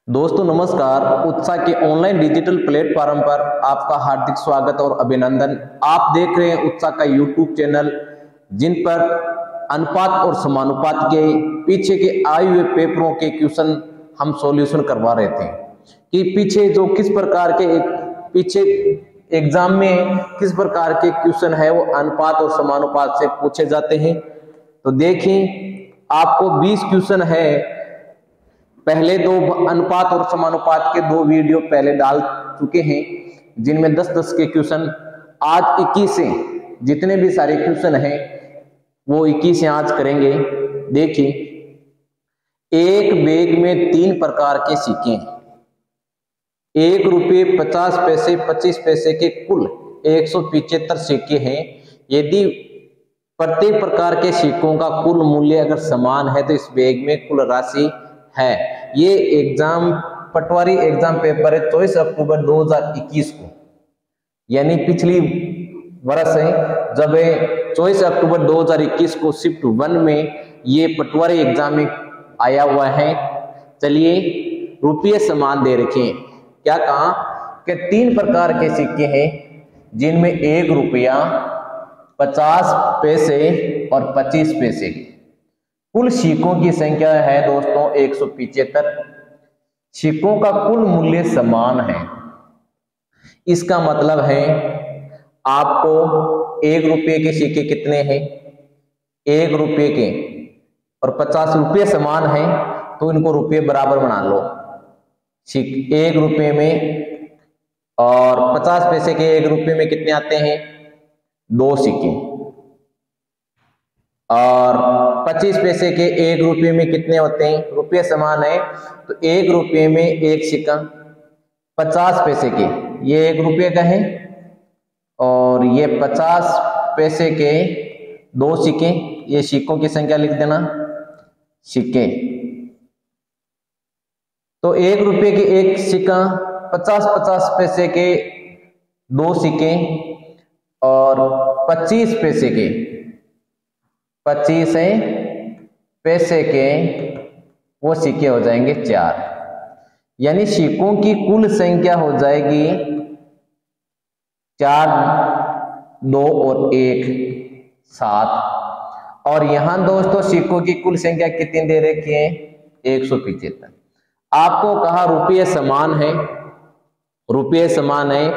दोस्तों नमस्कार। उत्साह के ऑनलाइन डिजिटल प्लेटफॉर्म पर आपका हार्दिक स्वागत और अभिनंदन। आप देख रहे हैं उत्साह का यूट्यूब चैनल, जिन पर अनुपात और समानुपात के पीछे के आए हुए पेपरों के क्वेश्चन हम सॉल्यूशन करवा रहे थे कि पीछे जो किस प्रकार के पीछे एग्जाम में किस प्रकार के क्वेश्चन है वो अनुपात और समानुपात से पूछे जाते हैं। तो देखें, आपको 20 क्वेश्चन है। पहले दो अनुपात और समानुपात के दो वीडियो पहले डाल चुके हैं, जिनमें 10-10 के क्वेश्चन। आज 21 से जितने भी सारे क्वेश्चन हैं वो 21 से आज करेंगे। देखिए, एक बैग में 3 प्रकार के सिक्के हैं। 1 रुपये, 50 पैसे, 25 पैसे के कुल 175 सिक्के हैं। यदि प्रत्येक प्रकार के सिक्कों का कुल मूल्य अगर समान है तो इस बैग में कुल राशि है। ये एग्जाम पटवारी एग्जाम पेपर है 24 अक्टूबर 2021 को, यानी पिछली वर्ष है जब 24 अक्टूबर 2021 को शिफ्ट 1 में ये पटवारी एग्जाम में आया हुआ है। चलिए, रुपये समान दे रखे हैं। क्या कहा कि 3 प्रकार के सिक्के हैं, जिनमें 1 रुपया, 50 पैसे और 25 पैसे। कुल सिक्कों की संख्या है दोस्तों 175। सिक्कों का कुल मूल्य समान है। इसका मतलब है आपको 1 रुपये के सिक्के कितने हैं, 1 रुपये के, और 50 रुपये समान है तो इनको रुपये बराबर बना लो। 1 रुपये में और 50 पैसे के 1 रुपये में कितने आते हैं, 2 सिक्के। और 25 पैसे के 1 रुपये में कितने होते हैं, रुपये समान है तो 1 रुपये में 1 सिक्का। 50 पैसे के ये 1 रुपये का है और ये 50 पैसे के 2 सिक्के। ये सिक्कों की संख्या लिख देना, सिक्के। तो 1 रुपये के 1 सिक्का, 50 पैसे के 2 सिक्के और 25 पैसे के 25 पैसे के वो सिक्के हो जाएंगे 4। यानी सिक्कों की कुल संख्या हो जाएगी 4, 2 और 1, 7। और यहां दोस्तों सिक्कों की कुल संख्या कितनी दे रखी है, 175। आपको कहा रुपये समान है, रुपये समान है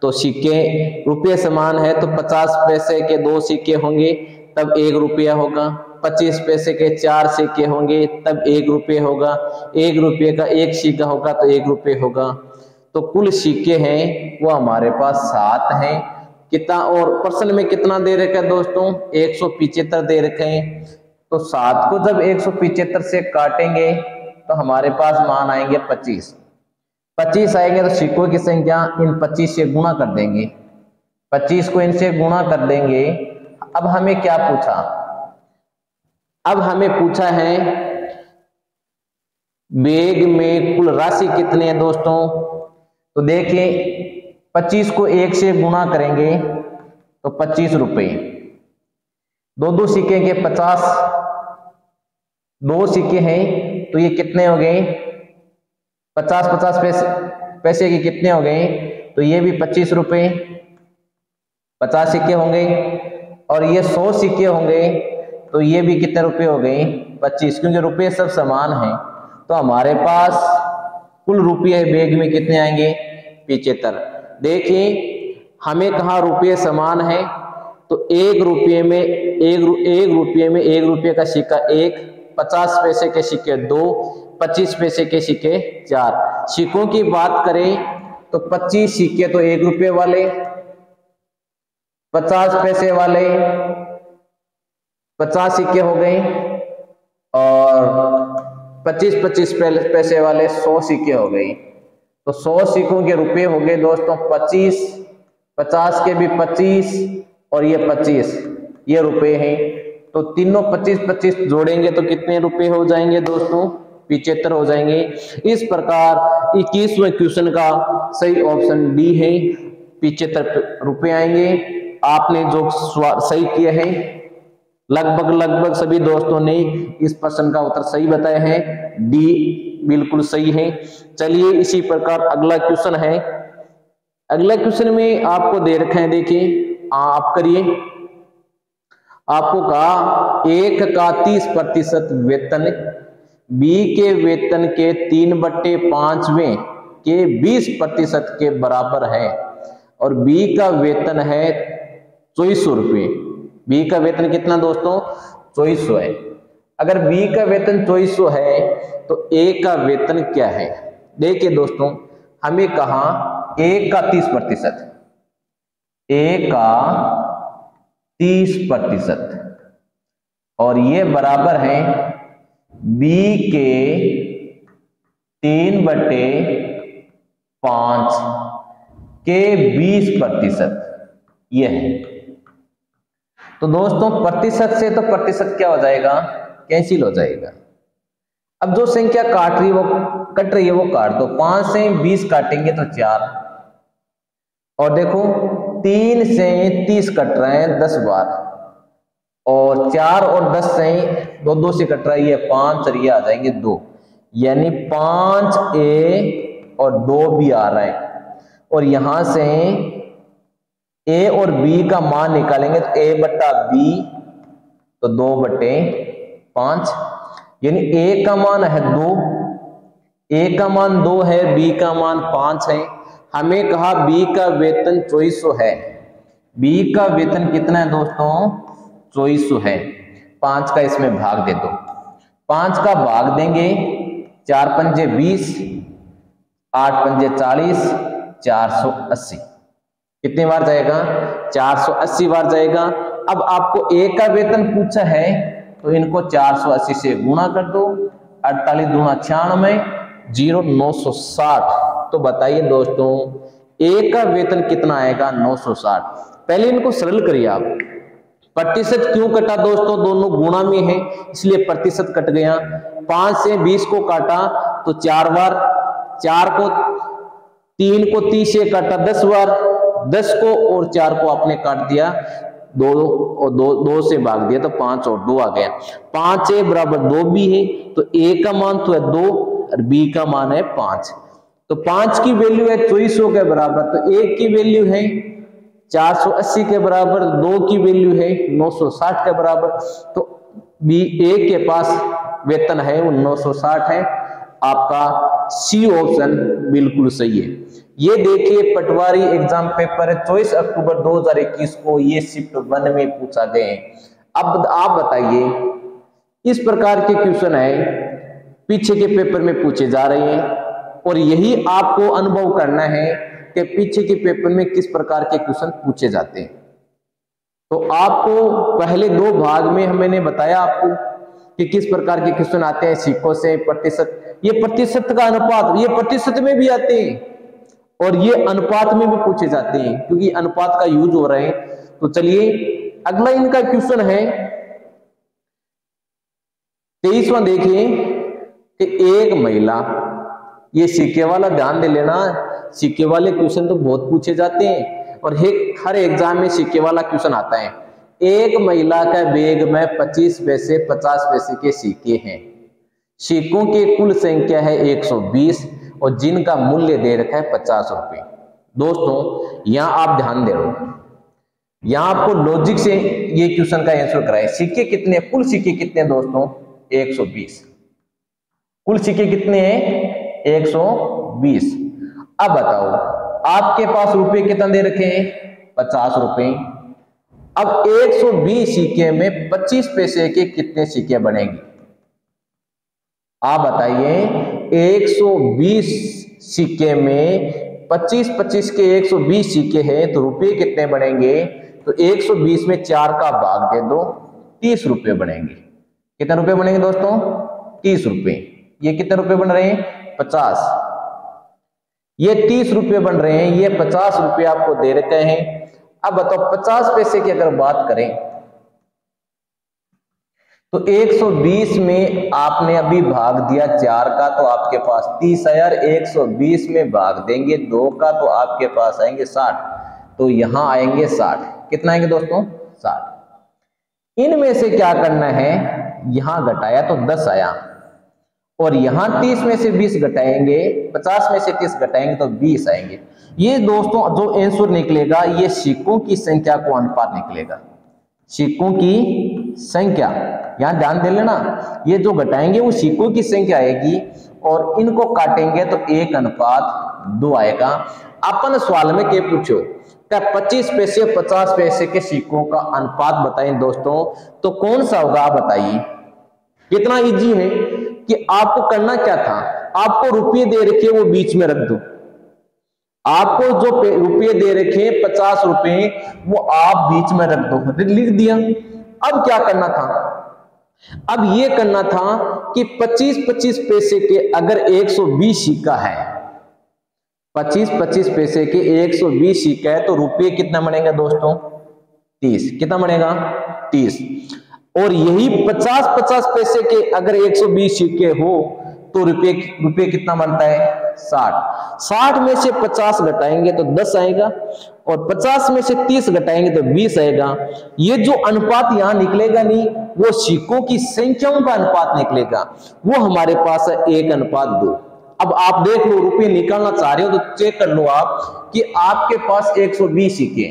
तो सिक्के, रुपये समान है तो 50 पैसे के 2 सिक्के होंगे तब 1 रुपया होगा। 25 पैसे के 4 सिक्के होंगे तब 1 रुपये होगा। 1 रुपये का 1 सिक्का होगा तो 1 रुपये होगा। तो कुल सिक्के हैं वो हमारे पास 7 हैं। कितना, और प्रश्न में कितना दे रखा है दोस्तों, 175 दे रखे हैं। तो 7 को जब 175 से काटेंगे तो हमारे पास मान आएंगे 25। 25 आएंगे तो सिक्कों की संख्या इन 25 से गुणा कर देंगे। 25 को इनसे गुणा कर देंगे। अब हमें क्या पूछा, अब हमें पूछा है बैग में कुल राशि कितने हैं दोस्तों। तो देखिए, 25 को 1 से गुणा करेंगे तो 25 रुपये। 2 सिक्के के 50, 2 सिक्के हैं तो ये कितने हो गए, 50 पैसे के कितने हो गए, तो ये भी 25 रुपये। 50 सिक्के होंगे और ये 100 सिक्के होंगे तो ये भी कितने रुपए हो गए, 25, क्योंकि रुपये सब समान हैं। तो हमारे पास कुल रुपये बैग में कितने आएंगे, 75। देखिए, हमें कहा रुपये समान है तो 1 रुपये में 1 रुपये में 1 रुपये का सिक्का 1, 50 पैसे के सिक्के 2, 25 पैसे के सिक्के 4। सिक्कों की बात करें तो 25 सिक्के तो 1 रुपये वाले, 50 पैसे वाले 50 सिक्के हो गए और 25 पैसे वाले 100 सिक्के हो गए। तो 100 सिक्कों के रुपए हो गए दोस्तों 25, 50 के भी 25 और ये 25, ये रुपए हैं। तो तीनों 25 जोड़ेंगे तो कितने रुपए हो जाएंगे दोस्तों, 75 हो जाएंगे। इस प्रकार 21वें क्वेश्चन का सही ऑप्शन डी है, 75 रुपए आएंगे। आपने जो सही किया है, लगभग सभी दोस्तों ने इस प्रश्न का उत्तर सही बताया है, डी बिल्कुल सही है। चलिए इसी प्रकार अगला क्वेश्चन है। अगला क्वेश्चन में आपको दे रखे हैं, देखिए आप करिए। आपको कहा एक का 30% वेतन बी के वेतन के 3/5वें के 20% के बराबर है और बी का वेतन है 2400 रुपये। बी का वेतन कितना दोस्तों? 2400 है। अगर बी का वेतन 2400 है तो ए का वेतन क्या है? देखिए दोस्तों, हमें कहा ए का 30%, ए का 30% और ये बराबर है बी के 3/5 के 20%, ये है। तो दोस्तों प्रतिशत से तो प्रतिशत क्या हो जाएगा? कैंसिल हो जाएगा। अब जो संख्या कट रही है वो काट दो। 5 से 20 काटेंगे तो 4, और देखो 3 से 30 कट रहे हैं 10 बार, और 4 और 10 से 2 से कट रहा है, ये 5 और ये आ जाएंगे 2, यानी 5A और 2 भी आ रहा है। और यहां से ए और बी का मान निकालेंगे तो A/B तो 2/5, यानी ए का मान है 2, ए का मान 2 है, बी का मान 5 है। हमें कहा बी का वेतन 2400 है। बी का वेतन कितना है दोस्तों? 2400 है। 5 का इसमें भाग दे दो। 5 का भाग देंगे, 4 पंजे 20, 8 पंजे 40, 480। कितनी बार जाएगा? 480 बार जाएगा। अब आपको ए का वेतन पूछा है तो इनको 480 से गुणा कर दो। 48 दूना 96, 0 960। तो बताइए दोस्तों ए का वेतन कितना आएगा? 960। पहले इनको सरल करिए आप। प्रतिशत क्यों कटा दोस्तों? दोनों गुणा में है इसलिए प्रतिशत कट गया। 5 से 20 को काटा तो 4 बार, 4 को 3 को 30 से काटा 10 बार, 10 को और 4 को आपने काट दिया, 2 और 2 से भाग दिया तो 5 और 2 आ गया। 5A बराबर 2 भी है तो ए का मान तो है 2 और बी का मान है 5। तो 5 की वैल्यू है 2400 के बराबर, तो ए की वैल्यू है 480 के बराबर, 2 की वैल्यू है 960 के बराबर। तो बी ए के पास वेतन है वो 960 है। आपका सी ऑप्शन बिल्कुल सही है। ये देखिए पटवारी एग्जाम पेपर 24 अक्टूबर 2021 को ये शिफ्ट 1 में पूछा गए। अब आप बताइए, इस प्रकार के क्वेश्चन है पीछे के पेपर में पूछे जा रहे हैं और यही आपको अनुभव करना है कि पीछे के पेपर में किस प्रकार के क्वेश्चन पूछे जाते हैं। तो आपको पहले 2 भाग में मैंने बताया आपको कि किस प्रकार के क्वेश्चन आते हैं, सिक्कों से, प्रतिशत, ये प्रतिशत का अनुपात, ये प्रतिशत में भी आते हैं और ये अनुपात में भी पूछे जाते हैं क्योंकि अनुपात का यूज हो रहा है। तो चलिए अगला इनका क्वेश्चन है 23वां। देखिए कि एक महिला, ये सिक्के वाला ध्यान दे लेना, सिक्के वाले क्वेश्चन तो बहुत पूछे जाते हैं और हर एग्जाम में सिक्के वाला क्वेश्चन आता है। एक महिला का बैग में 25 पैसे 50 पैसे के सिक्के हैं। सिक्कों की कुल संख्या है 120 और जिनका मूल्य दे रखा है 50 रुपए। दोस्तों यहां आप ध्यान दे रहे हो, यहां आपको लॉजिक से ये क्वेश्चन का आंसर कराए। सिक्के कितने, कुल सिक्के कितने दोस्तों? 120। कुल सिक्के कितने हैं? 120। अब बताओ आपके पास रुपए कितना दे रखे हैं? 50 रुपए। अब 120 सिक्के में 25 पैसे के कितने सिक्के बनेंगे? आप बताइए, 120 सिक्के में 25 के 120 सिक्के हैं तो रुपए कितने बनेंगे? तो 120 में 4 का भाग दे दो, 30 रुपए बनेंगे। कितने रुपए बनेंगे दोस्तों? 30 रुपए। ये कितने रुपए बन रहे हैं? 50। ये 30 रुपए बन रहे हैं, ये 50 रुपए आपको दे रखे हैं। अब बताओ 50 पैसे की अगर बात करें तो 120 में आपने अभी भाग दिया 4 का तो आपके पास 30 आया। 120 में भाग देंगे 2 का तो आपके पास आएंगे 60। तो यहां आएंगे 60। कितना आएंगे दोस्तों? 60। इनमें से क्या करना है? यहां घटाया तो 10 आया और यहाँ 30 में से 20 घटाएंगे, 50 में से 30 घटाएंगे तो 20 आएंगे। ये दोस्तों जो आंसर निकलेगा ये सिक्कों की संख्या को अनुपात निकलेगा। सिक्कों की संख्या, यहाँ ध्यान दे लेना, ये जो घटाएंगे वो सिक्कों की संख्या आएगी और इनको काटेंगे तो 1:2 आएगा। अपन सवाल में क्या पूछो, क्या 25 पैसे 50 पैसे के सिक्कों का अनुपात बताएं दोस्तों, तो कौन सा होगा आप बताइए। कितना इजी है कि आपको करना क्या था, आपको रुपये दे रखे वो बीच में रख दो। आपको जो रुपये दे रखे 50 रुपए वो आप बीच में रख दो, लिख दिया। अब क्या करना था, अब ये करना था कि 25-25 पैसे के अगर 120 सिक्का है, 25-25 पैसे के 120 सिक्का है तो रुपये कितना बनेगा दोस्तों, 30। कितना बनेगा, 30। और यही 50-50 पैसे के अगर 120 सिक्के हो तो रुपये कितना बनता है, 60। 60 में से 50 घटाएंगे तो 10 आएगा और 50 में से 30 घटाएंगे तो 20 आएगा। ये जो अनुपात यहाँ निकलेगा नहीं, वो सिक्कों की संख्याओं का अनुपात निकलेगा, वो हमारे पास है 1:2। अब आप देख लो, रुपये निकालना चाह रहे हो तो चेक कर लो आप कि आपके पास 120 सिक्के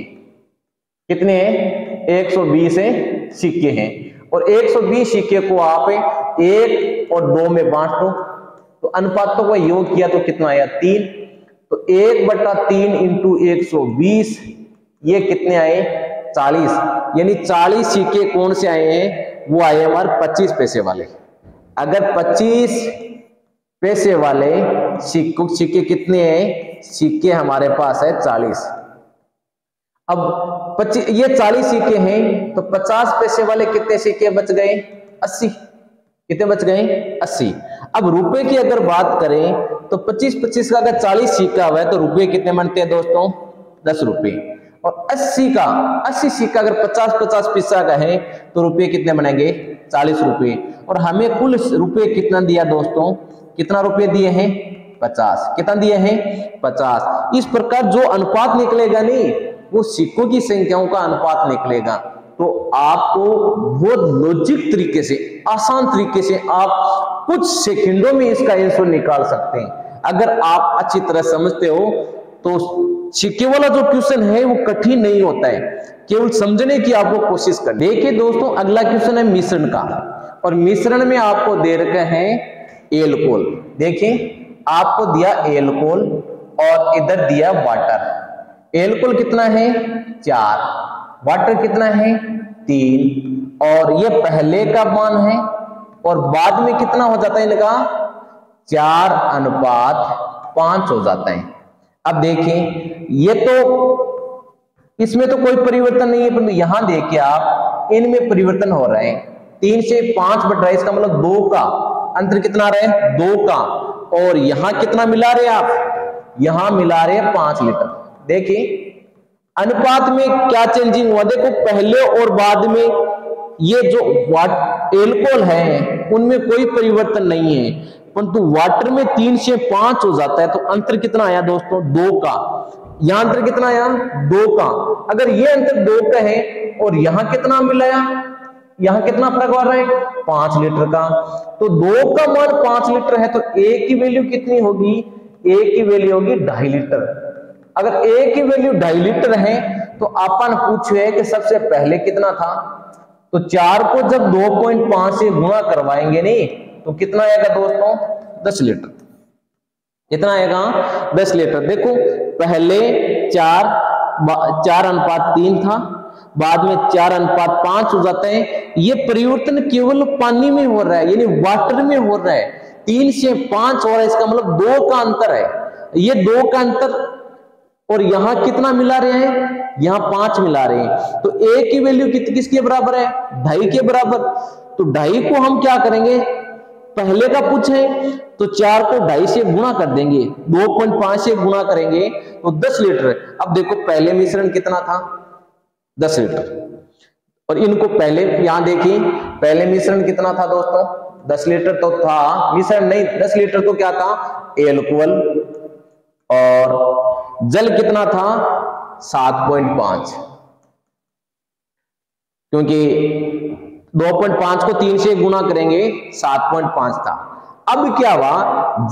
कितने हैं, 120 सिक्के हैं और 120 सिक्के को आप 1 और 2 में बांट दो तो अनुपातों का योग किया तो कितना आया, 3। तो 1/3 इंटू 120 ये कितने आए, 40। यानी 40 सिक्के कौन से आए हैं, वो आए हमारे 25 पैसे वाले। अगर 25 पैसे वाले सिक्के कितने हैं, सिक्के हमारे पास है 40। अब ये 40 सिक्के हैं तो 50 पैसे वाले कितने सिक्के बच गए, 80। कितने बच गए, 80। अब रुपए की अगर बात करें तो 25-25 का अगर 40 सिक्का हुआ है तो रुपए कितने बनते हैं दोस्तों, 10 रुपए। और 80 सिक्का अगर 50-50 पैसा का है तो रुपए कितने बनेंगे, 40 रुपए। और हमें कुल रुपए कितना दिया दोस्तों, कितना रुपए दिए हैं, 50। कितना दिए हैं, 50। इस प्रकार जो अनुपात निकलेगा नहीं, वो सिक्कों की संख्याओं का अनुपात निकलेगा। तो आपको बहुत लॉजिक तरीके से, आसान तरीके से आप कुछ सेकंडों में इसका आंसर निकाल सकते हैं। अगर आप अच्छी तरह समझते हो तो सिक्के वाला जो क्वेश्चन है वो कठिन नहीं होता है, केवल समझने की आपको कोशिश कर। देखिए दोस्तों, अगला क्वेश्चन है मिश्रण का, और मिश्रण में आपको दे रखे हैं एल्कोहल। देखिए आपको दिया एल्कोहल और इधर दिया वाटर। एल्कोहल कितना है, 4, वाटर कितना है, 3, और ये पहले का मान है और बाद में कितना हो जाता है इनका, 4:5 हो जाता है। अब देखें ये तो इसमें तो कोई परिवर्तन नहीं है, परंतु यहां देखिए आप इनमें परिवर्तन हो रहे हैं। 3 से 5 बढ़ रहा है, इसका मतलब 2 का अंतर कितना आ रहा है, 2 का। और यहां कितना मिला रहे आप, यहां मिला रहे 5 लीटर। देखिए अनुपात में क्या चेंजिंग हुआ, देखो पहले और बाद में ये जो एल्कोहल है उनमें कोई परिवर्तन नहीं है, परंतु वाटर में 3 से 5 हो जाता है। तो अंतर कितना आया दोस्तों, 2 का। यहां अंतर कितना आया, 2 का। अगर ये अंतर 2 का है और यहां कितना मिलाया, यहां कितना फर्क आ रहा है, 5 लीटर का। तो 2 का मान 5 लीटर है तो ए की वैल्यू कितनी होगी, ए की वैल्यू होगी 2.5 लीटर। अगर ए की वैल्यू 2.5 लीटर है तो अपन पूछे कि सबसे पहले कितना था, तो 4 को जब 2.5 से गुणा करवाएंगे नहीं तो कितना आएगा दोस्तों, 10 लीटर। कितना आएगा, 10 लीटर। देखो पहले 4:3 था, बाद में 4:5 हो जाता है। ये परिवर्तन केवल पानी में हो रहा है, यानी वाटर में हो रहा है। 3 से 5 हो रहा है, इसका मतलब 2 का अंतर है। ये 2 का अंतर, और यहां कितना मिला रहे हैं, यहां 5 मिला रहे हैं। तो ए की वैल्यू किसके बराबर है, 2.5 के बराबर। तो 2.5 को हम क्या करेंगे, पहले का पूछे तो 4 को 2.5 से गुणा कर देंगे, 2.5 से गुणा करेंगे तो 10 लीटर। अब देखो पहले मिश्रण कितना था, 10 लीटर। और इनको पहले यहां देखिए, पहले मिश्रण कितना था दोस्तों, 10 लीटर तो था, मिश्रण नहीं 10 लीटर तो क्या था, एल्कोहल। और जल कितना था, 7.5, क्योंकि 2.5 को 3 से गुणा करेंगे 7.5 था। अब क्या हुआ,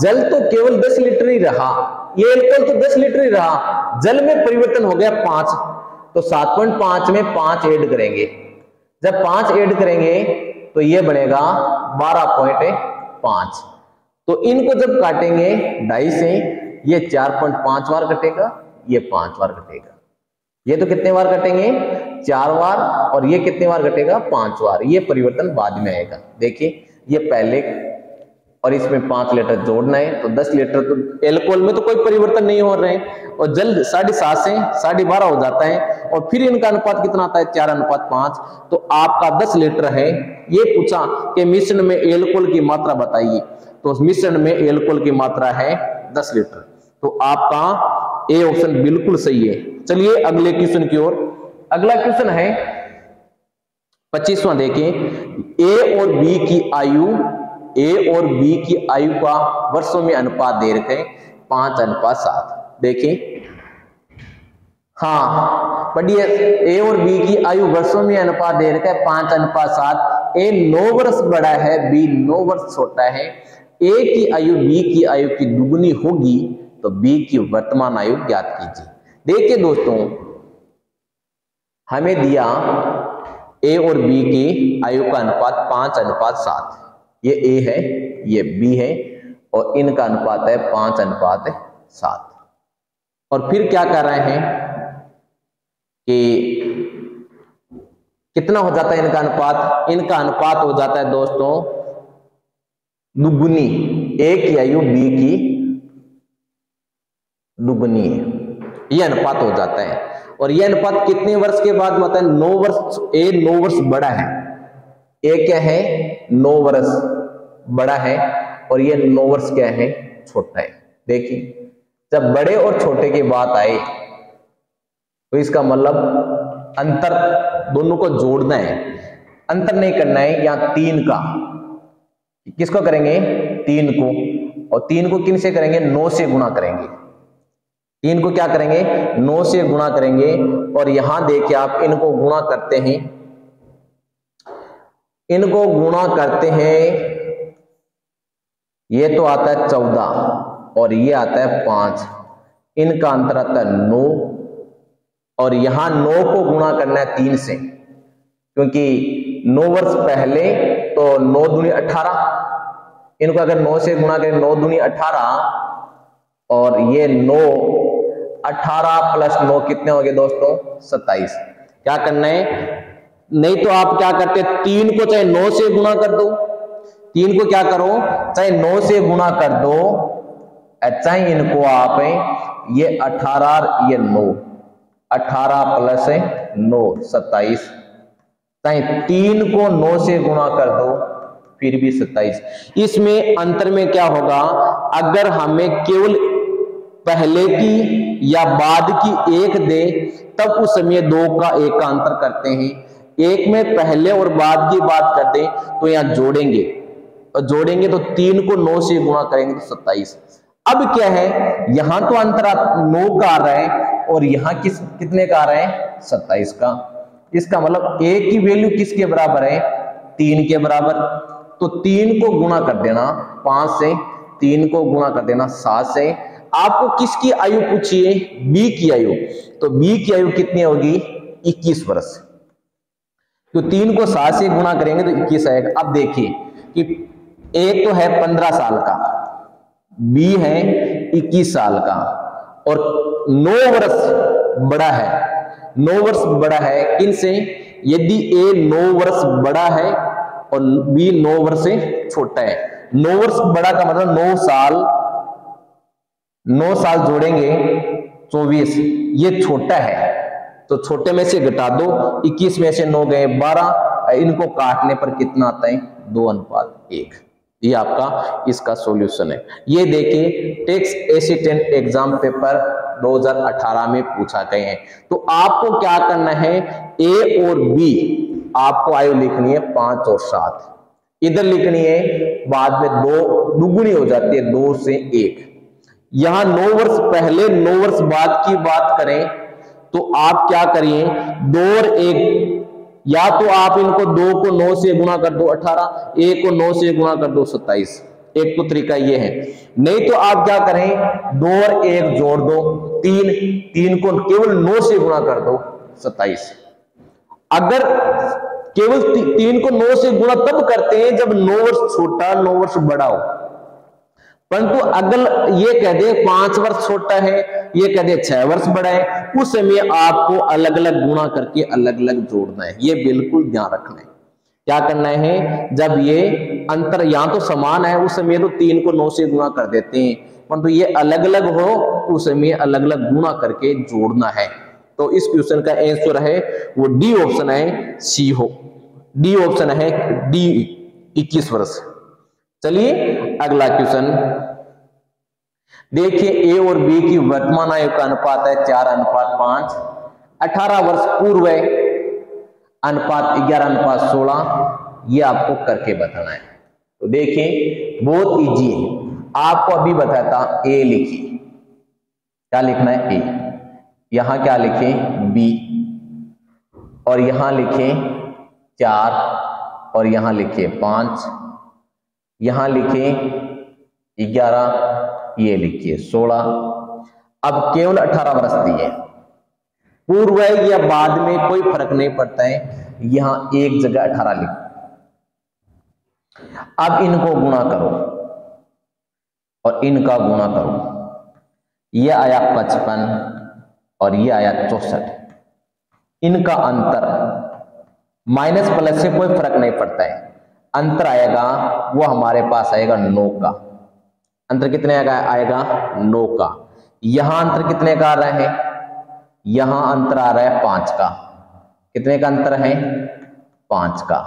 जल तो केवल 10 लीटर ही रहा, ये एल्कोहल तो 10 लीटर ही रहा, जल में परिवर्तन हो गया 5, तो 7.5 में 5 ऐड करेंगे, जब 5 ऐड करेंगे तो ये बनेगा 12.5। तो इनको जब काटेंगे 2.5 से, ये 4.5 बार कटेगा, ये 5 बार कटेगा। ये तो कितने बार कटेंगे, 4 बार, और ये कितने बार कटेगा, 5 बार। ये परिवर्तन बाद में आएगा। देखिए ये पहले, और इसमें 5 लीटर जोड़ना है, तो 10 लीटर, तो एल्कोहल में तो कोई परिवर्तन नहीं हो रहे हैं, और जल 7.5 से 12.5 हो जाता है, और फिर इनका अनुपात कितना आता है, 4:5। तो आपका 10 लीटर है। ये पूछा कि मिश्रण में एल्कोहल की मात्रा बताइए, तो मिश्रण में एल्कोहल की मात्रा है 10 लीटर। तो आपका ए ऑप्शन बिल्कुल सही है। चलिए अगले क्वेश्चन की ओर। अगला क्वेश्चन है 25वां। देखिए, ए और बी की आयु, ए और बी की आयु का वर्षों में अनुपात दे रखे 5:7। देखिए, हाँ पढ़िए, ए और बी की आयु वर्षों में अनुपात दे रखा है 5:7। ए 9 वर्ष बड़ा है, बी 9 वर्ष छोटा है। ए की आयु बी की आयु की दुगुनी होगी, तो बी की वर्तमान आयु ज्ञात कीजिए। देखिए दोस्तों, हमें दिया ए और बी की आयु का अनुपात 5:7। ये ए है, ये बी है, और इनका अनुपात है 5:7। और फिर क्या कर रहे हैं कि कितना हो जाता है इनका अनुपात, इनका अनुपात हो जाता है दोस्तों दुगुनी। ए की आयु बी की दुगुनी है, यह अनुपात हो जाता है। और यह अनुपात कितने वर्ष के बाद होता है, 9 वर्ष। ए 9 वर्ष बड़ा है, ए क्या है, 9 वर्ष बड़ा है, और ये 9 वर्ष क्या है, छोटा है। देखिए, जब बड़े और छोटे की बात आए तो इसका मतलब अंतर दोनों को जोड़ना है, अंतर नहीं करना है। यहां 3 का, किसको करेंगे, 3 को, और 3 को किन से करेंगे, 9 से गुणा करेंगे। 3 को क्या करेंगे, 9 से गुणा करेंगे। और यहां देखिए आप इनको गुणा करते हैं, इनको गुणा करते हैं, ये तो आता है 14 और ये आता है 5, इनका अंतर आता है 9। और यहां 9 को गुणा करना है 3 से, क्योंकि 9 वर्ष पहले, तो 9 दूनी 18, इनको अगर 9 से गुणा करें, 9 दूनी 18, और ये 9, 18 प्लस 9 कितने हो गए दोस्तों, 27। क्या करना है, नहीं तो आप क्या करते, 3 को चाहे 9 से गुणा कर दो, 3 को क्या करो, चाहे 9 से गुणा कर दो, चाहे इनको आप ये 18 ये 9, 18 प्लस 9 27, चाहे 3 को 9 से गुणा कर दो फिर भी 27। इसमें अंतर में क्या होगा, अगर हमें केवल पहले की या बाद की एक दे, तब उस समय 2 का 1 का अंतर करते हैं। एक में पहले और बाद की बात कर दे तो यहां जोड़ेंगे, और जोड़ेंगे तो 3 को 9 से गुणा करेंगे तो 27। अब क्या है, यहां तो अंतर 9 का आ रहा है, और यहां कितने का आ रहा है, 27 का। इसका मतलब ए की वैल्यू किसके बराबर है, 3 के बराबर। तो 3 को गुणा कर देना 5 से, 3 को गुणा कर देना 7 से। आपको किसकी आयु पूछी है, बी की आयु, तो बी की आयु कितनी होगी, 21 वर्ष। तो 3 को 7 से गुणा करेंगे तो 21 आएगा। अब देखिए कि एक तो है 15 साल का, बी है 21 साल का, और 9 वर्ष बड़ा है, 9 वर्ष बड़ा है किनसे, यदि ए 9 वर्ष बड़ा है और बी 9 वर्ष से छोटा है। 9 वर्ष बड़ा का मतलब 9 साल, 9 साल जोड़ेंगे 24, ये छोटा है, तो छोटे में से घटा दो, 21 में से 9 गए 12, इनको काटने पर कितना आता है, 2:1। ये आपका इसका सॉल्यूशन है। ये देखिए टेक्स्ट असिस्टेंट एग्जाम पेपर 2018 में पूछा गए हैं। तो आपको क्या करना है, ए और बी आपको आयु लिखनी है 5 और 7, इधर लिखनी है, बाद में 2 दुगुनी हो जाती है 2 से 1। यहां 9 वर्ष पहले 9 वर्ष बाद की बात करें तो आप क्या करिए, 2 और 1, या तो आप इनको 2 को 9 से गुणा कर दो 18, 1 को 9 से गुणा कर दो 27, एक तो तरीका ये है, नहीं तो आप क्या करें, 2 और 1 जोड़ दो 3, 3 को केवल 9 से गुणा कर दो 27। अगर केवल 3 को 9 से गुणा तब करते हैं जब 9 वर्ष छोटा 9 वर्ष बड़ा हो, परंतु अगर ये कह दे 5 वर्ष छोटा है, ये कह दे 6 वर्ष बड़ा है, उस समय आपको अलग अलग गुणा करके अलग अलग जोड़ना है। ये बिल्कुल ध्यान रखना है। क्या करना है, जब ये अंतर यहां तो समान है उस समय तो 3 को 9 से गुणा कर देते हैं, परंतु ये अलग अलग हो उस समय अलग अलग गुणा करके जोड़ना है। तो इस क्वेश्चन का आंसर है वो डी ऑप्शन है, सी हो, डी ऑप्शन है डी 21 वर्ष। चलिए अगला क्वेश्चन देखिए, ए और बी की वर्तमान आयु का अनुपात है 4:5, 18 वर्ष पूर्व अनुपात 11:16, ये आपको करके बताना है। तो देखिए बहुत इजी है, आपको अभी बताता, ए लिखिए, क्या लिखना है, ए, यहां क्या लिखें, बी, और यहां लिखें 4, और यहां लिखें 5, यहां लिखें 11, ये लिखिए 16। अब केवल 18 वर्ष दिए, पूर्व है या बाद में कोई फर्क नहीं पड़ता है, यहां एक जगह 18 लिखो। अब इनको गुणा करो और इनका गुणा करो, ये आया 55 और ये आया 64। इनका अंतर माइनस प्लस से कोई फर्क नहीं पड़ता है, अंतर आएगा वो हमारे पास आएगा 9 का। अंतर कितने आएगा 9 का। यहां अंतर कितने का आ रहा है, यहां अंतर आ रहा है 5 का। कितने का अंतर है, 5 का।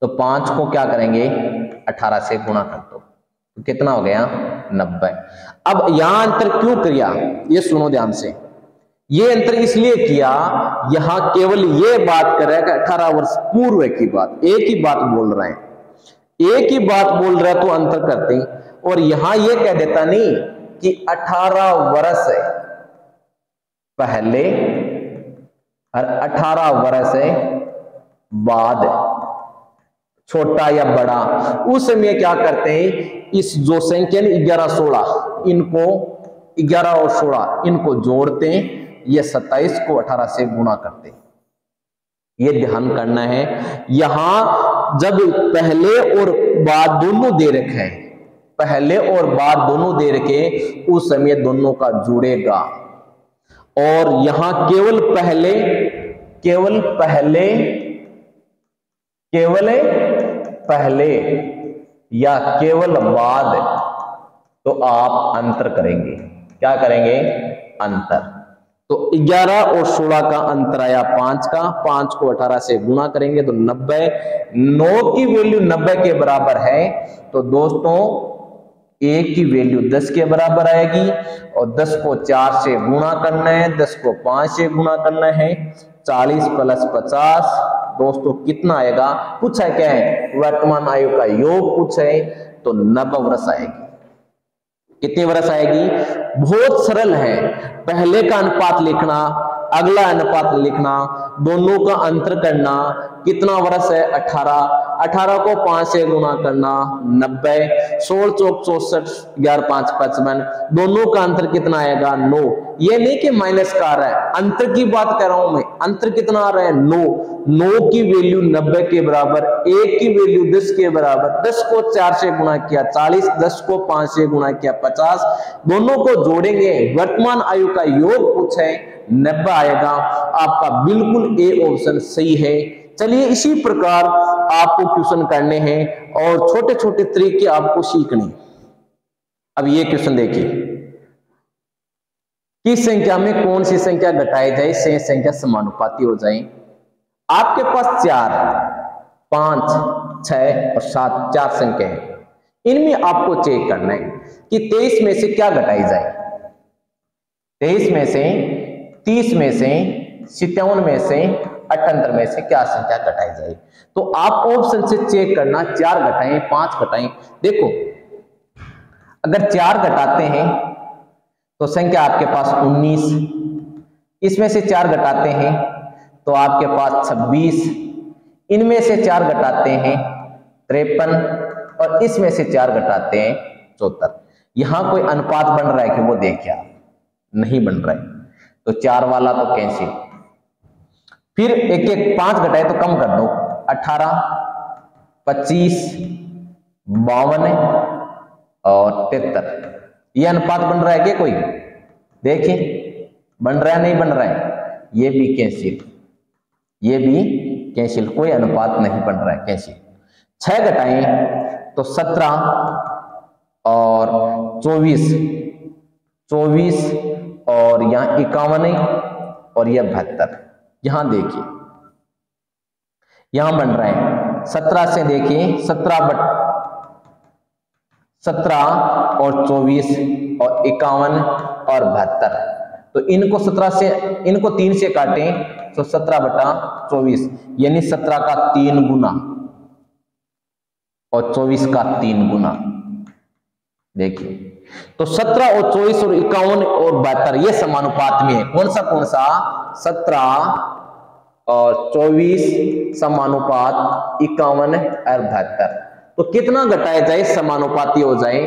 तो 5 को क्या करेंगे 18 से गुणा कर दो, तो कितना हो गया 90। अब यहां अंतर क्यों किया, ये सुनो ध्यान से, ये अंतर इसलिए किया, यहां केवल ये बात कर रहा है कि 18 वर्ष पूर्व की बात, एक ही बात बोल रहे हैं, एक ही बात बोल रहा है तो अंतर करते हैं। और यहां ये कह देता नहीं कि 18 वर्ष पहले और 18 वर्ष बाद, छोटा या बड़ा, उस समय क्या करते हैं, इस जो संख्या 11 16, इनको 11 और 16 इनको जोड़ते हैं, ये 27 को 18 से गुणा करते हैं। ये ध्यान करना है। यहां जब पहले और बाद दोनों दे रखे हैं, पहले और बाद दोनों दे रखे, उस समय दोनों का जुड़ेगा। और यहां केवल पहले या केवल बाद, तो आप अंतर करेंगे। क्या करेंगे, अंतर। तो 11 और 16 का अंतर आया 5 का, 5 को 18 से गुणा करेंगे तो 90। 9 की वैल्यू 90 के बराबर है, तो दोस्तों 1 की वैल्यू 10 के बराबर आएगी, और 10 को 4 से गुणा करना है, 10 को 5 से गुणा करना है, 40 प्लस 50 दोस्तों कितना आएगा, पूछा क्या है, वर्तमान आयु का योग पूछा है, तो 90 वर्ष आएगी। कितनी वर्ष आएगी, बहुत सरल है। पहले का अनुपात लिखना, अगला अनुपात लिखना, दोनों का अंतर करना, कितना वर्ष है 18, 18 को 5 से गुणा करना 90, 16 चौक 64, 11 5 55, दोनों का अंतर कितना आएगा 9। ये नहीं कि माइनस का आ रहा है, अंतर की बात कर रहा हूं मैं, अंतर कितना आ रहा है 9। 9 की वैल्यू 90 के बराबर, 1 की वैल्यू 10 के बराबर, 10 को 4 से गुणा किया 40, 10 को 5 से गुणा किया 50, दोनों को जोड़ेंगे, वर्तमान आयु का योग पूछा है 90 आएगा। आपका बिल्कुल ए ऑप्शन सही है। चलिए इसी प्रकार आपको क्वेश्चन करने हैं और छोटे छोटे तरीके आपको सीखने। अब ये क्वेश्चन देखिए, किस संख्या में कौन सी संख्या घटाई जाए शेष संख्या समानुपाती हो जाए। आपके पास 4, 5, 6 और 7 4 संख्या है, इनमें आपको चेक करना है कि 23 में से क्या घटाई जाए। 23 में से, 30 में से, 57 में से, 78 में से क्या संख्या घटाई जाए। तो आप ऑप्शन से चेक करना, 4 घटाएं 5 घटाएं। देखो अगर 4 घटाते हैं तो संख्या आपके पास 19, इसमें से 4 घटाते हैं तो आपके पास 26, इनमें से 4 घटाते हैं 53 और इसमें से 4 घटाते हैं 74। यहां कोई अनुपात बन रहा है कि वो देखिए आप, नहीं बन रहा है, तो 4 वाला तो कैंसिल। फिर एक एक 5 घटाए तो कम कर दो, 18, 25, 52 और 73। ये अनुपात बन रहा है क्या कोई? देखिए बन रहा है नहीं बन रहा है? ये भी कैंसिल, ये भी कैंसिल, कोई अनुपात नहीं बन रहा है, कैंसिल। 6 घटाएं तो 17 और 24, 24 और यहाँ 51 और यह 72। यहां देखिए यहां बन रहा है 17 से, देखिए 17 और 24 और 51 और 72। तो इनको 17 से, इनको 3 से काटें तो 17/24 यानी 17 का 3 गुना और 24 का 3 गुना। देखिए तो 17 और 24 और 51 और 72 ये समानुपात में है। कौन सा 17 और 24 समानुपात 51 और 72। तो कितना घटाया जाए समानुपाती हो जाए?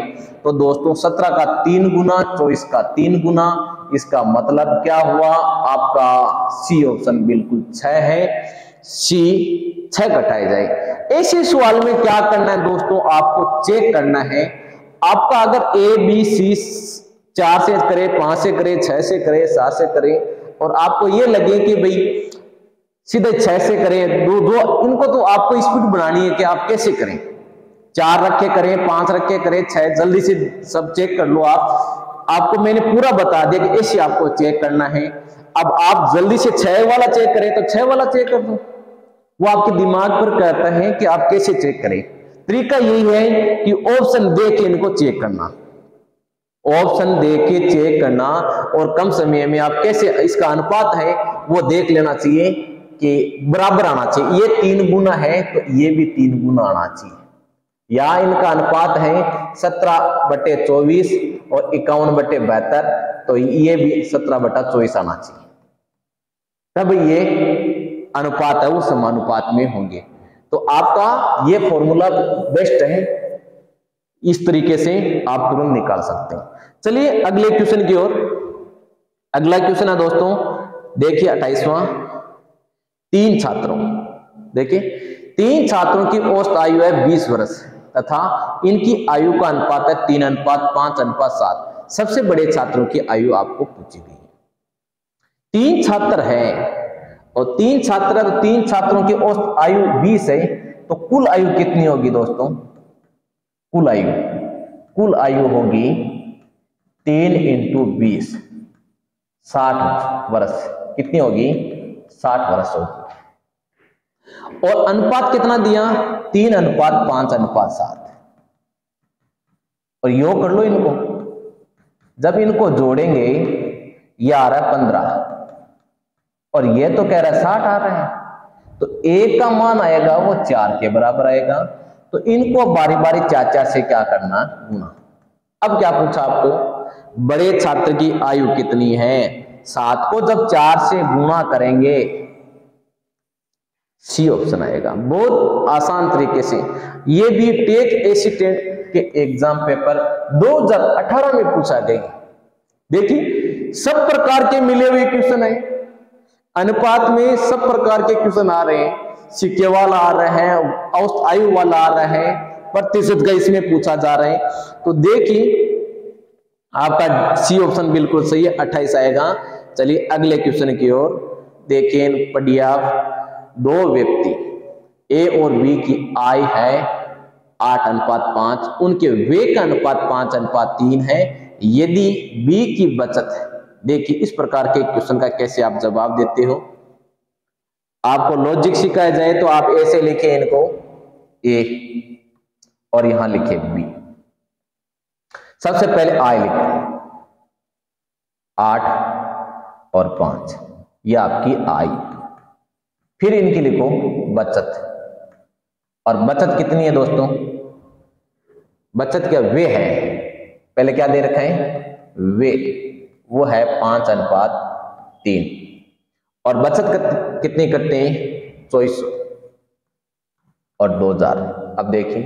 तो दोस्तों 17 का 3 गुना, 24 का 3 गुना। इसका मतलब क्या हुआ? आपका सी ऑप्शन बिल्कुल 6 है, सी 6 घटाए जाए। ऐसे सवाल में क्या करना है दोस्तों? आपको चेक करना है। आपका अगर ए बी सी 4 से करे, 5 से करे, 6 से करे, 7 से करे और आपको ये लगे कि भाई सीधे 6 से करें, दो इनको तो आपको स्पीड बनानी है कि आप कैसे करें। 4 रखे करें, 5 रखे करें, 6, जल्दी से सब चेक कर लो आप। आपको मैंने पूरा बता दिया कि ऐसे आपको चेक करना है। अब आप जल्दी से 6 वाला चेक करें तो 6 वाला चेक कर दो, वो आपके दिमाग पर कहता है कि आप कैसे चेक करें। तरीका यही है कि ऑप्शन दे के इनको चेक करना, ऑप्शन दे के चेक करना और कम समय में आप कैसे इसका अनुपात है वो देख लेना चाहिए कि बराबर आना चाहिए। ये 3 गुना है तो ये भी 3 गुना आना चाहिए, या इनका अनुपात है 17/24 और 51/72 तो ये भी 17/24 आना चाहिए, तब ये अनुपात है वो समानुपात में होंगे। तो आपका ये फॉर्मूला बेस्ट है, इस तरीके से आप तुरंत निकाल सकते हैं। चलिए अगले क्वेश्चन की ओर। अगला क्वेश्चन है दोस्तों, देखिए 28वां। 3 छात्रों, देखिए 3 छात्रों की औसत आयु है 20 वर्ष तथा इनकी आयु का अनुपात है 3:5:7। सबसे बड़े छात्रों की आयु आपको पूछी गई है। 3 छात्र हैं और 3 छात्र है तो 3 छात्रों की औसत आयु 20 है, तो कुल आयु कितनी होगी दोस्तों? कुल आयु होगी 3 × 20, 60 वर्ष। कितनी होगी? 60 वर्ष होगी। और अनुपात कितना दिया? 3:5:7। और योग कर लो इनको, जब इनको जोड़ेंगे ये आ रहा है 15 और ये तो कह रहा है 60 आ रहा है, तो एक का मान आएगा वो 4 के बराबर आएगा। तो इनको बारी बारी 4 से क्या करना? गुना। अब क्या पूछा आपको? बड़े छात्र की आयु कितनी है? 7 को जब 4 से गुणा करेंगे सी ऑप्शन आएगा। बहुत आसान तरीके से। ये भी टेक असिस्टेंट के एग्जाम पेपर 2018 में पूछा गया। देखिए सब प्रकार के मिले हुए क्वेश्चन है, अनुपात में सब प्रकार के क्वेश्चन आ रहे हैं, सिक्के वाला आ रहे हैं, औसत आयु वाला आ रहा है, प्रतिशत का इसमें पूछा जा रहा है। तो देखिए आपका सी ऑप्शन बिल्कुल सही है, 28 आएगा। चलिए अगले क्वेश्चन की ओर। देखिए पढ़िए आप। 2 व्यक्ति ए और बी की आय है 8:5, उनके व्यय का अनुपात 5:3 है। यदि बी की बचत है, देखिए इस प्रकार के क्वेश्चन का कैसे आप जवाब देते हो। आपको लॉजिक सिखाया जाए तो आप ऐसे लिखे इनको ए और यहां लिखे बी। सबसे पहले आय लिखे 8 और 5, ये आपकी आय। फिर इनकी लिखो बचत, और बचत कितनी है दोस्तों? बचत क्या? वे है, पहले क्या दे रखा है? वे, वो है 5:3 और बचत कितनी करते हैं? 2400 और 2000। अब देखिए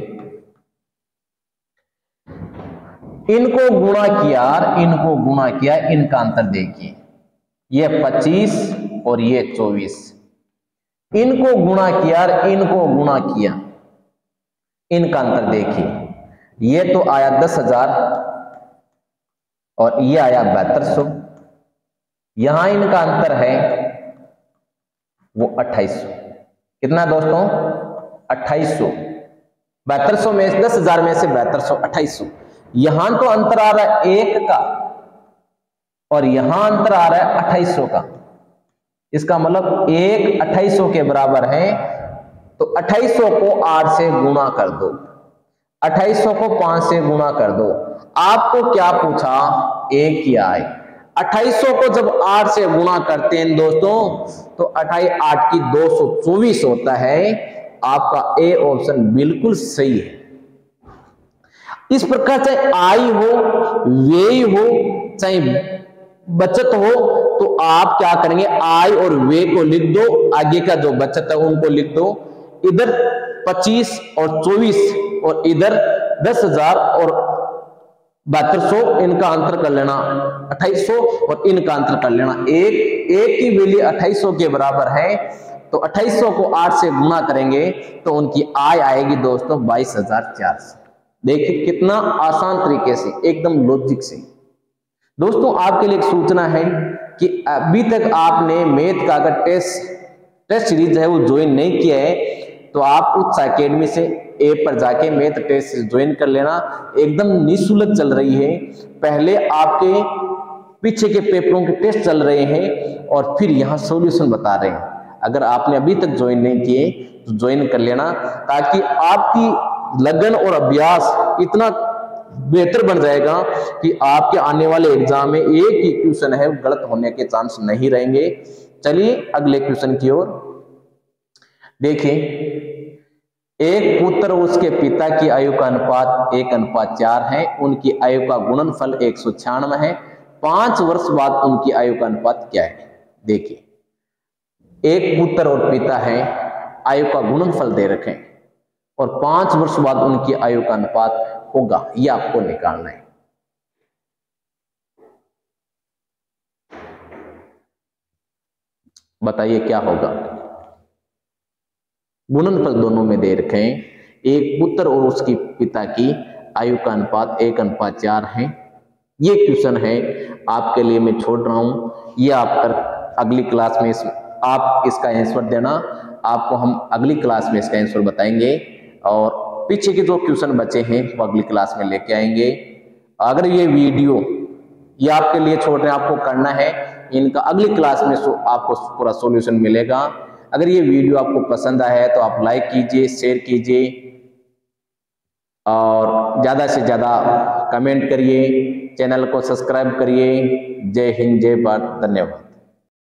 इनको गुणा किया और इनको गुणा किया, इनका अंतर देखिए, ये 25 और ये 24, इनको गुणा किया और इनको गुणा किया, इनका अंतर देखिए, ये तो आया 10,000 और ये आया 7200, यहां इनका अंतर है वो 2800। कितना दोस्तों? 2800। 7200 में 10,000 में से 7200, 2800। यहां तो अंतर आ रहा है 1 का और यहां अंतर आ रहा है 2800 का। इसका मतलब 1 2800 के बराबर है, तो 2800 को 8 से गुणा कर दो, 2800 को 5 से गुणा कर दो। आपको क्या पूछा? एक ही आए। 2800 को जब 8 से गुणा करते हैं दोस्तों, तो 28 8 की 224 होता है। आपका ए ऑप्शन बिल्कुल सही है। इस प्रकार चाहे आई हो, व्यय हो, चाहे बचत हो, तो आप क्या करेंगे? आई और व्यय को लिख दो, आगे का जो बचत है उनको लिख दो। इधर 25 और 24 और इधर 10,000 और 7200, इनका अंतर कर लेना 2800 और इनका अंतर कर लेना 1 की वैल्यू 2800 के बराबर है, तो 2800 को 8 से गुणा करेंगे तो उनकी आय आएगी दोस्तों 22,400। देखिए कितना आसान तरीके से, एकदम लॉजिक से। दोस्तों आपके लिए एक सूचना है कि अभी तक आपने मैथ का अगर टेस्ट सीरीज है वो ज्वाइन नहीं किया है, तो आप उत्साह एकेडमी से ऐप पर जाके मैथ टेस्ट ज्वाइन कर लेना। एकदम निःशुल्क चल रही है। पहले आपके पीछे के पेपरों के टेस्ट चल रहे हैं और फिर यहाँ सॉल्यूशन बता रहे हैं। अगर आपने अभी तक ज्वाइन नहीं किए तो ज्वाइन कर लेना, ताकि आपकी लगन और अभ्यास इतना बेहतर बन जाएगा कि आपके आने वाले एग्जाम में एक ही क्वेश्चन है गलत होने के चांस नहीं रहेंगे। चलिए अगले क्वेश्चन की ओर देखिए। एक पुत्र और उसके पिता की आयु का अनुपात 1:4 है। उनकी आयु का गुणनफल 196 है। 5 वर्ष बाद उनकी आयु का अनुपात क्या है? देखिए, एक पुत्र और पिता है, आयु का गुणनफल दे रखे और 5 वर्ष बाद उनकी आयु का अनुपात होगा, यह आपको निकालना है। बताइए क्या होगा? गुणनफल दोनों में दे रखे हैं। एक पुत्र और उसकी पिता की आयु का अनुपात 1:4 है। ये क्वेश्चन है आपके लिए, मैं छोड़ रहा हूं। ये आप अगली क्लास में आप इसका आंसर देना। आपको हम अगली क्लास में इसका आंसर बताएंगे और पीछे के जो क्वेश्चन बचे हैं वो अगली क्लास में लेके आएंगे। अगर ये वीडियो ये आपके लिए छोड़ रहे हैं, आपको करना है, इनका अगली क्लास में आपको पूरा सॉल्यूशन मिलेगा। अगर ये वीडियो आपको पसंद आया है तो आप लाइक कीजिए, शेयर कीजिए और ज़्यादा से ज़्यादा कमेंट करिए, चैनल को सब्सक्राइब करिए। जय हिंद, जय भारत, धन्यवाद।